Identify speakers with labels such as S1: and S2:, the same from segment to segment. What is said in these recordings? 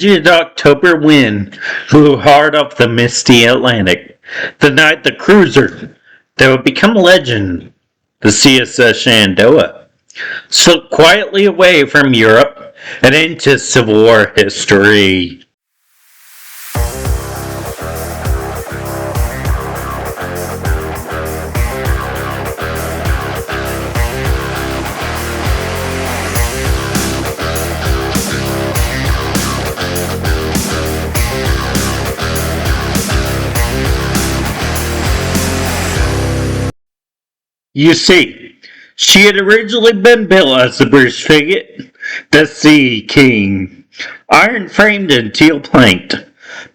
S1: frigid October wind blew hard off the misty Atlantic. The night the cruiser that would become a legend, the CSS Shenendoah, slipped quietly away from Europe and into Civil War history. You see, she had originally been built as the British frigate, the Sea King, iron-framed and teal-planked.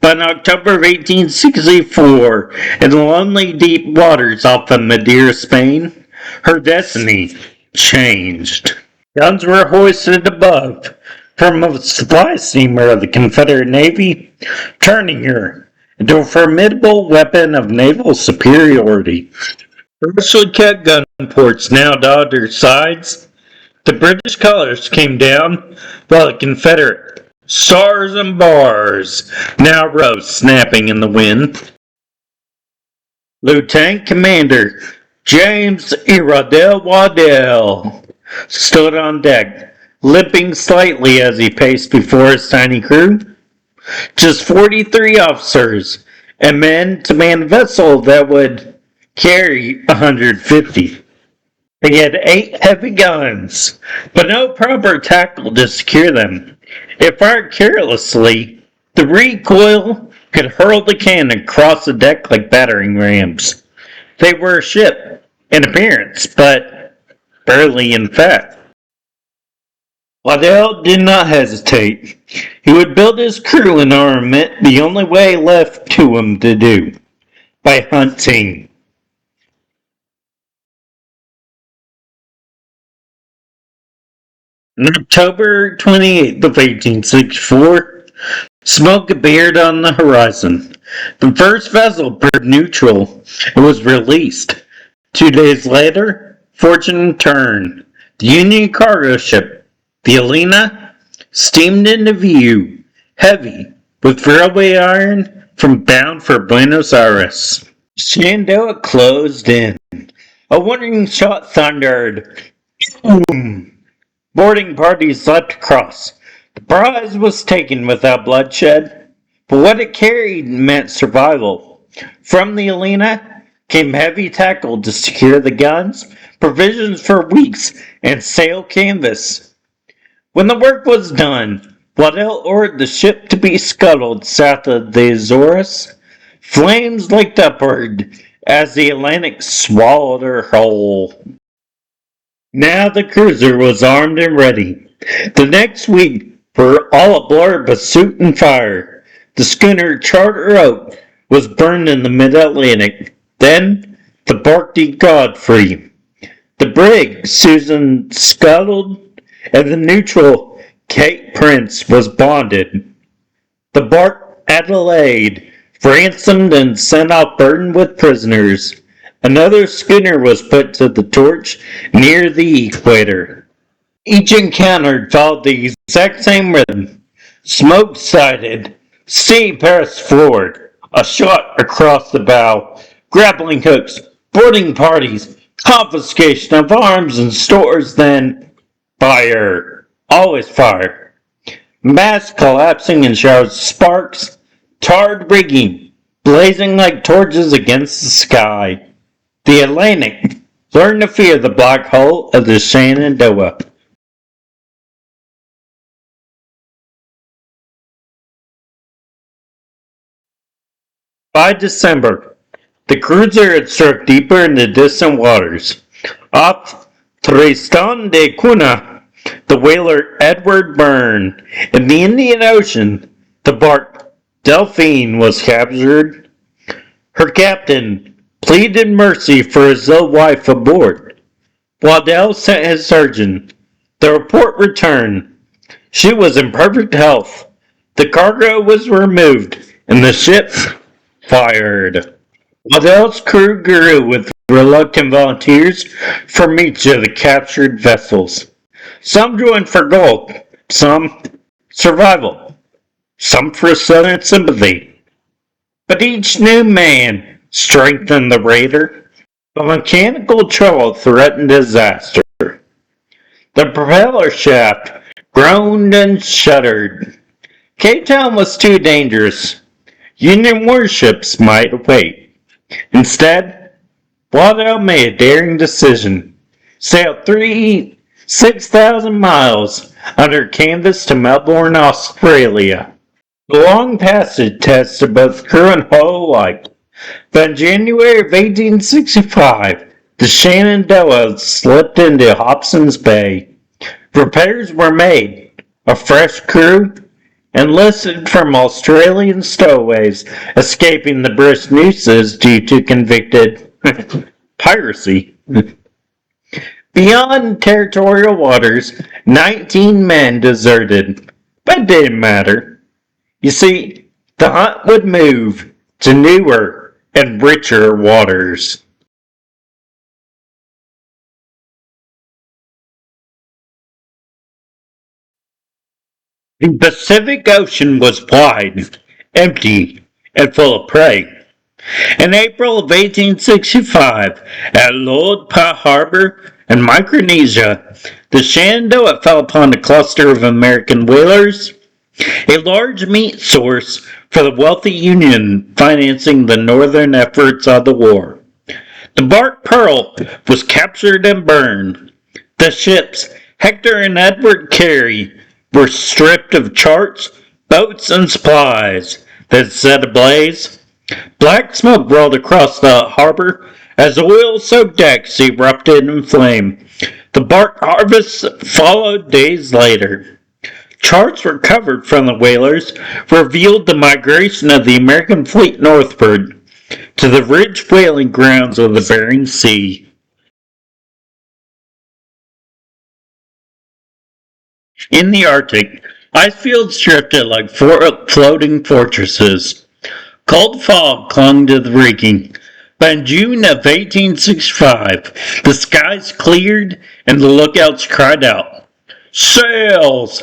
S1: But in October of 1864, in the lonely deep waters off of Madeira, Spain, her destiny changed. Guns were hoisted above from a supply steamer of the Confederate Navy, turning her into a formidable weapon of naval superiority. Freshly cut gun ports now dotted her sides. The British colors came down, while the Confederate stars and bars now rose snapping in the wind. Lieutenant Commander James E. Waddell stood on deck, limping slightly as he paced before his tiny crew. Just 43 officers and men to man a vessel that would carry 150. They had 8 heavy guns, but no proper tackle to secure them. If fired carelessly, the recoil could hurl the cannon across the deck like battering rams. They were a ship in appearance, but barely in fact. Waddell did not hesitate. He would build his crew and armament the only way left to him to do, by hunting. On October 28th of 1864, smoke appeared on the horizon. The first vessel proved neutral and was released. 2 days later, fortune turned. The Union cargo ship, the Elena, steamed into view, heavy, with railway iron bound for Buenos Aires. Shenandoah closed in. A warning shot thundered. Boom! Boarding parties leapt across. The prize was taken without bloodshed, but what it carried meant survival. From the Elena came heavy tackle to secure the guns, provisions for weeks, and sail canvas. When the work was done, Waddell ordered the ship to be scuttled south of the Azores. Flames licked upward as the Atlantic swallowed her whole. Now the cruiser was armed and ready. The next week, for all aboard but suit and fire, the schooner Charter Oak was burned in the mid-Atlantic. Then the barque Godfrey. The brig Susan scuttled, and the neutral Cape Prince was bonded. The barque Adelaide ransomed and sent off burdened with prisoners. Another schooner was put to the torch near the equator. Each encounter followed the exact same rhythm. Smoke sighted, sea pressed forward, a shot across the bow, grappling hooks, boarding parties, confiscation of arms and stores, then fire. Always fire. Masts collapsing in showers of sparks, tarred rigging, blazing like torches against the sky. The Atlantic learned to fear the black hole of the Shenandoah. By December, the cruiser had struck deeper into distant waters. Off Tristan de Cunha, the whaler Edward Byrne. In the Indian Ocean, the barque Delphine was captured. Her captain pleaded mercy for his ill wife aboard. Waddell sent his surgeon. The report returned. She was in perfect health. The cargo was removed, and the ship fired. Waddell's crew grew with reluctant volunteers from each of the captured vessels. Some joined for gold, some survival. some for Southern sympathy. But each new man strengthened the raider. The mechanical trouble threatened disaster. The propeller shaft groaned and shuddered. Cape Town was too dangerous. Union warships might wait. Instead, Waddell made a daring decision. Sailed 6,000 miles under canvas to Melbourne, Australia. The long passage tested both crew and hull alike. But in January of 1865, the Shenandoah slipped into Hobson's Bay. Repairs were made. A fresh crew enlisted from Australian stowaways escaping the British nooses due to convicted piracy. Beyond territorial waters, 19 men deserted, but it didn't matter. You see, the hunt would move to newer and richer waters. The Pacific Ocean was wide, empty, and full of prey. In April of 1865, at Lord Harbor in Micronesia, the Shenandoah fell upon a cluster of American whalers, a large meat source for the wealthy Union financing the northern efforts of the war. The bark Pearl was captured and burned. The ships Hector and Edward Carey were stripped of charts, boats, and supplies that set ablaze. Black smoke rolled across the harbor as oil-soaked decks erupted in flame. The bark harvest followed days later. Charts recovered from the whalers revealed the migration of the American fleet northward to the rich whaling grounds of the Bering Sea. In the Arctic, ice fields drifted like floating fortresses. Cold fog clung to the rigging, but in June of 1865, the skies cleared and the lookouts cried out, "Sails!"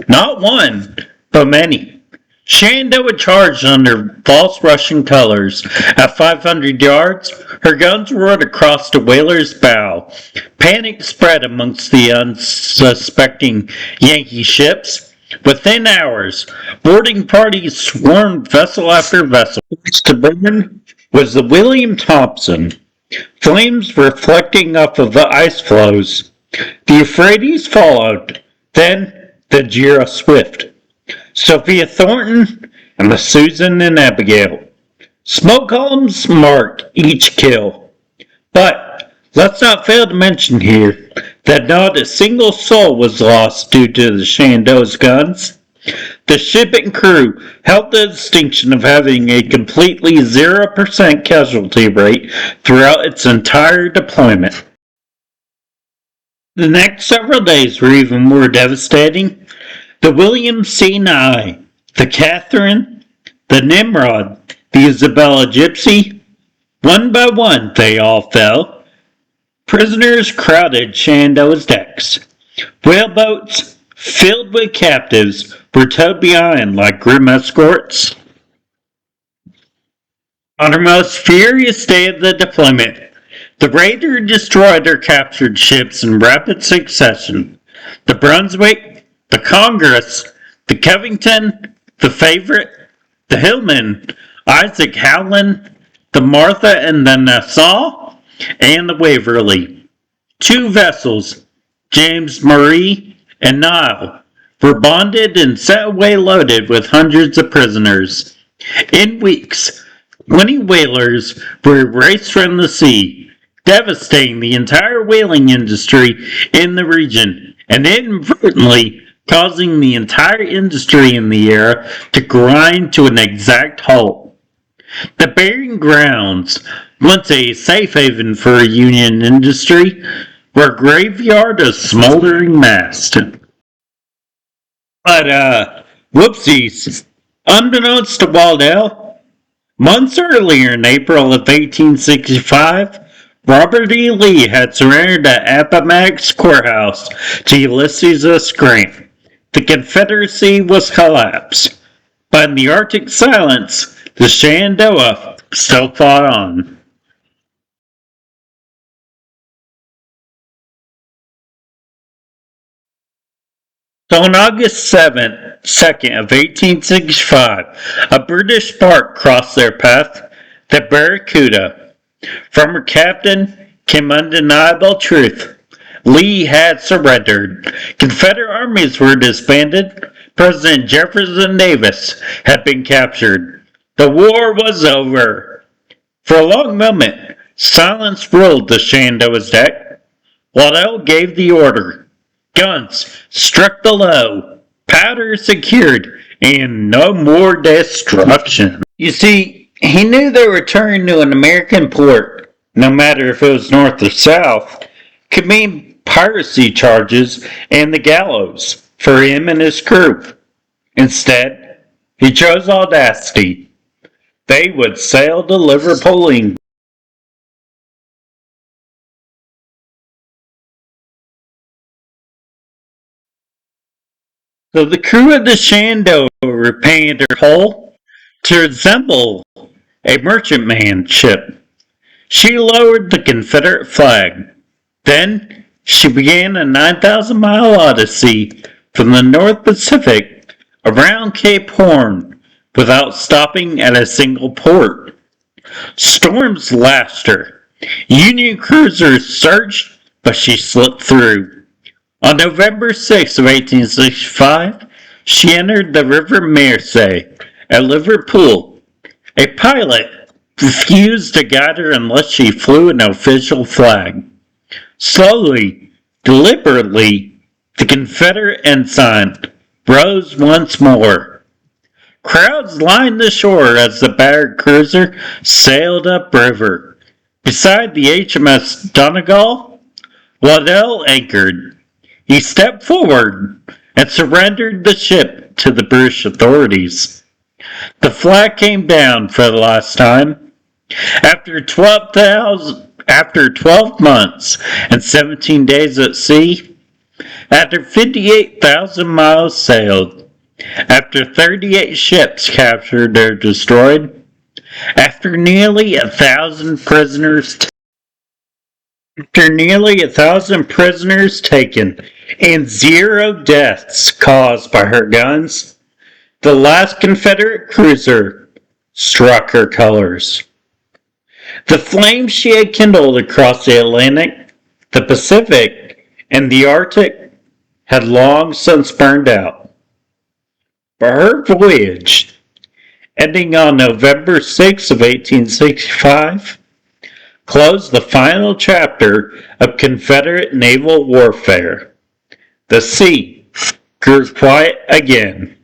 S1: Not one, but many. Shenandoah charged under false Russian colors. At 500 yards, her guns roared across the whaler's bow. Panic spread amongst the unsuspecting Yankee ships. Within hours, boarding parties swarmed vessel after vessel. To burn was the William Thompson, flames reflecting off of the ice floes. The Euphrates followed, then the Jira Swift, Sophia Thornton, and the Susan and Abigail. Smoke columns marked each kill. But let's not fail to mention here that not a single soul was lost due to the Shenandoah's guns. The ship and crew held the distinction of having a completely 0% casualty rate throughout its entire deployment. The next several days were even more devastating. The William C. Nye, the Catherine, the Nimrod, the Isabella Gypsy, one by one they all fell. Prisoners crowded Shenandoah's decks. Whaleboats, filled with captives, were towed behind like grim escorts. On her most furious day of the deployment, the raider destroyed her captured ships in rapid succession. The Brunswick, the Congress, the Covington, the Favorite, the Hillman, Isaac Howland, the Martha and the Nassau, and the Waverly. 2 vessels, James Marie and Nile, were bonded and set away loaded with hundreds of prisoners. In weeks, 20 whalers were erased from the sea, devastating the entire whaling industry in the region, and inadvertently causing the entire industry in the era to grind to an exact halt. The Bering Grounds, once a safe haven for a Union industry, were a graveyard of smoldering masts. But, whoopsies, unbeknownst to Waddell, months earlier in April of 1865, Robert E. Lee had surrendered at Appomattox Courthouse to Ulysses S. Grant. The Confederacy was collapsed. But in the Arctic silence, the Shenandoah still fought on. So on August 2nd of 1865, a British bark crossed their path, the Barracuda. From her captain came undeniable truth. Lee had surrendered. Confederate armies were disbanded. President Jefferson Davis had been captured. The war was over. For a long moment, silence ruled the Shenandoah's deck. Waddell gave the order. Guns struck below, powder secured, and no more destruction. You see, he knew the return to an American port, no matter if it was north or south, could mean piracy charges and the gallows for him and his crew. Instead, he chose audacity. They would sail to Liverpool, England. So the crew of the Shenandoah repainted her hull to resemble a merchantman ship. She lowered the Confederate flag. Then she began a 9,000-mile odyssey from the North Pacific around Cape Horn without stopping at a single port. Storms lashed her. Union cruisers surged, but she slipped through. On November 6 of 1865, she entered the River Mersey at Liverpool. A pilot refused to guide her unless she flew an official flag. Slowly, deliberately, the Confederate ensign rose once more. Crowds lined the shore as the battered cruiser sailed upriver. Beside the HMS Donegal, Waddell anchored. He stepped forward and surrendered the ship to the British authorities. The flag came down for the last time. After 12 months and 17 days at sea, after 58,000 miles sailed, after 38 ships captured or destroyed, after nearly 1,000 prisoners taken and 0 deaths caused by her guns, the last Confederate cruiser struck her colors. The flames she had kindled across the Atlantic, the Pacific, and the Arctic had long since burned out. But her voyage, ending on November 6 of 1865, closed the final chapter of Confederate naval warfare. The sea grew quiet again.